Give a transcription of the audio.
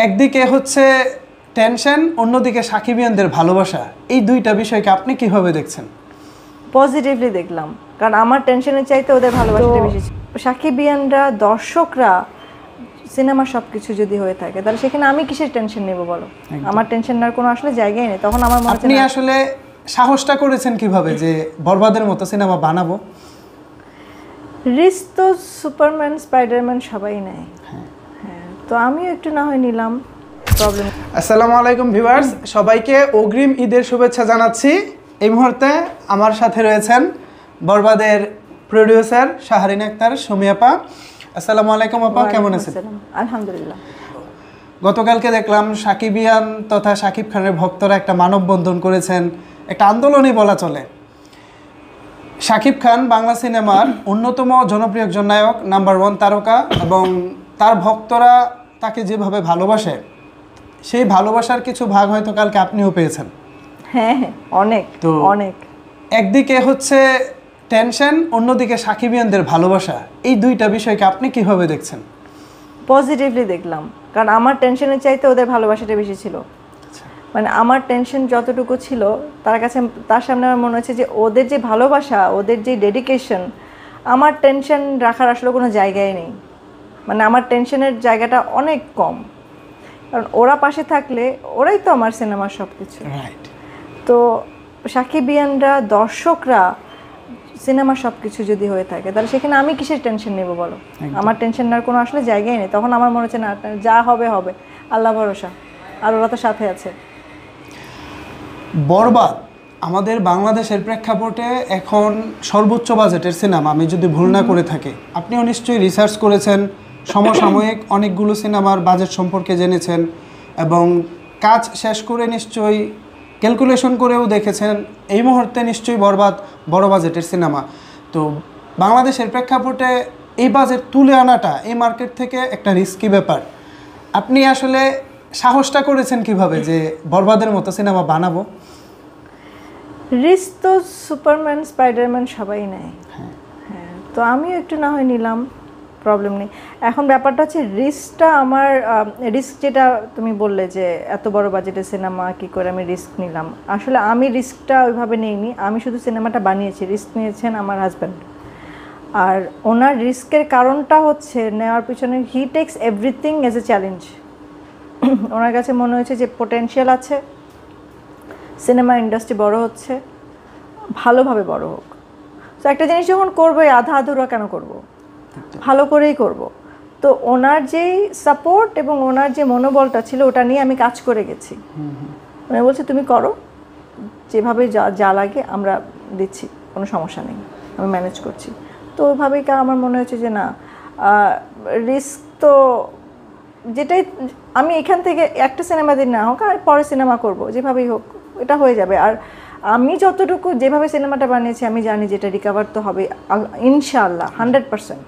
একদিকে হচ্ছে টেনশন, অন্যদিকে সাকিবিয়ানদের ভালোবাসা, এই দুইটা বিষয়কে আপনি কিভাবে দেখছেন? পজিটিভলি দেখলাম, কারণ আমার টেনশনের চাইতে ওদের ভালোবাসাটা বেশি। সাকিবিয়ানরা, দর্শকরা, সিনেমা সব কিছু যদি হয়ে থাকে তাহলে সেখানে আমি কিসের টেনশন নেব বলো? আমার টেনশন নেওয়ার কোনো আসলে জায়গাই নেই। তখন আমার মনে হয় আপনি আসলে সাহসটা করেছেন কিভাবে যে বরবাদের মতো সিনেমা বানাবো? রিস্ক তো সুপারম্যান, স্পাইডারম্যান সবাই নেয়। হ্যাঁ, তো আমিও একটু না হয় নিলাম, প্রবলেম। আসসালামু আলাইকুম ভিউয়ার্স, সবাইকে অগ্রিম ঈদের শুভেচ্ছা জানাচ্ছি। এই মুহূর্তে আমার সাথে রয়েছেন বরবাদের প্রোডিউসার শাহরিন আক্তার, সুমি আপা। আসসালামু আলাইকুম আপা, কেমন আছেন? আলহামদুলিল্লাহ। গতকালকে দেখলাম সাকিবিয়ান তথা শাকিব খানের ভক্তরা একটা মানববন্ধন করেছেন, একটা আন্দোলনই বলা চলে। শাকিব খান বাংলা সিনেমার অন্যতম জনপ্রিয় একজন নায়ক, নাম্বার 1 তারকা, এবং তার ভক্তরা তাকে যেভাবে ভালোবাসে, সেই ভালোবাসার কিছু ভাগ হয়তো কালকে আপনিও পেয়েছেন। হ্যাঁ, অনেক। তো অনেক, একদিকে হচ্ছে টেনশন, অন্যদিকে সাকিবিয়ানদের ভালোবাসা, এই দুইটা বিষয়কে আপনি কিভাবে দেখছেন? পজিটিভলি দেখলাম, কারণ আমার টেনশনের চাইতে ওদের ভালোবাসাটা বেশি ছিল। মানে আমার টেনশন যতটুকু ছিল তার সামনে আমার মনে হচ্ছে যে ওদের যে ভালোবাসা, ওদের যে ডেডিকেশন, আমার টেনশন রাখার আসলে কোনো জায়গায় নেই। মানে আমার টেনশনের জায়গাটা অনেক কম, কারণ ওরা পাশে থাকলে ওরাই তো আমার সিনেমার সব কিছু। তো সাকিবিয়ানরা, দর্শকরা, সিনেমা সব কিছু যদি হয়ে থাকে তাহলে সেখানে আমি কিসের টেনশন নেব বলো? আমার টেনশন নেওয়ার কোনো আসলে জায়গাই নেই। তখন আমার মনে হচ্ছে না, যা হবে হবে, আল্লাহ ভরসা, আর ওরা তো সাথে আছে। বরবাদ আমাদের বাংলাদেশের প্রেক্ষাপটে এখন সর্বোচ্চ বাজেটের সিনেমা, আমি যদি ভুল না করে থাকি। আপনিও নিশ্চয়ই রিসার্চ করেছেন, সমসাময়িক অনেকগুলো সিনেমার বাজেট সম্পর্কে জেনেছেন, এবং কাজ শেষ করে নিশ্চয়ই ক্যালকুলেশন করেও দেখেছেন এই মুহূর্তে নিশ্চয়ই বরবাদ বড় বাজেটের সিনেমা। তো বাংলাদেশের প্রেক্ষাপটে এই বাজেট তুলে আনাটা এই মার্কেট থেকে একটা রিস্কি ব্যাপার। আপনি আসলে সাহসটা করেছেন কিভাবে যে বরবাদের মতো সিনেমা বানাবো? রিস্ক তো সুপারম্যান, স্পাইডারম্যান সবাই নেয়। হ্যাঁ, তো আমিও একটু না হয় নিলাম, প্রবলেম নেই। এখন ব্যাপারটা হচ্ছে রিস্কটা আমার, রিস্ক যেটা তুমি বললে যে এত বড় বাজেটের সিনেমা কী করে আমি রিস্ক নিলাম, আসলে আমি রিস্কটা ওইভাবে নিইনি। আমি শুধু সিনেমাটা বানিয়েছি, রিস্ক নিয়েছেন আমার হাজব্যান্ড। আর ওনার রিস্কের কারণটা হচ্ছে নেওয়ার পিছনে, he takes everything as a challenge. ওনার কাছে মনে হয়েছে যে পোটেনশিয়াল আছে, সিনেমা ইন্ডাস্ট্রি বড় হচ্ছে, ভালোভাবে বড় হোক। তো একটা জিনিস যখন করবো, আধা আধুরা কেন করব, ভালো করেই করব। তো ওনার যেই সাপোর্ট এবং ওনার যে মনোবলটা ছিল, ওটা নিয়ে আমি কাজ করে গেছি। উনি বলছে তুমি করো, যেভাবে যা লাগে আমরা দিচ্ছি, কোনো সমস্যা নেই, আমি ম্যানেজ করছি। তো ওইভাবেই আমার মনে হয়েছে যে না, রিস্ক তো যেটাই, আমি এখান থেকে একটা সিনেমা দিন না হোক, আর পরে সিনেমা করব, যেভাবেই হোক এটা হয়ে যাবে। আর আমি যতটুকু যেভাবে সিনেমাটা বানিয়েছি, আমি জানি যেটা রিকভার তো হবে ইনশাআল্লাহ 100%।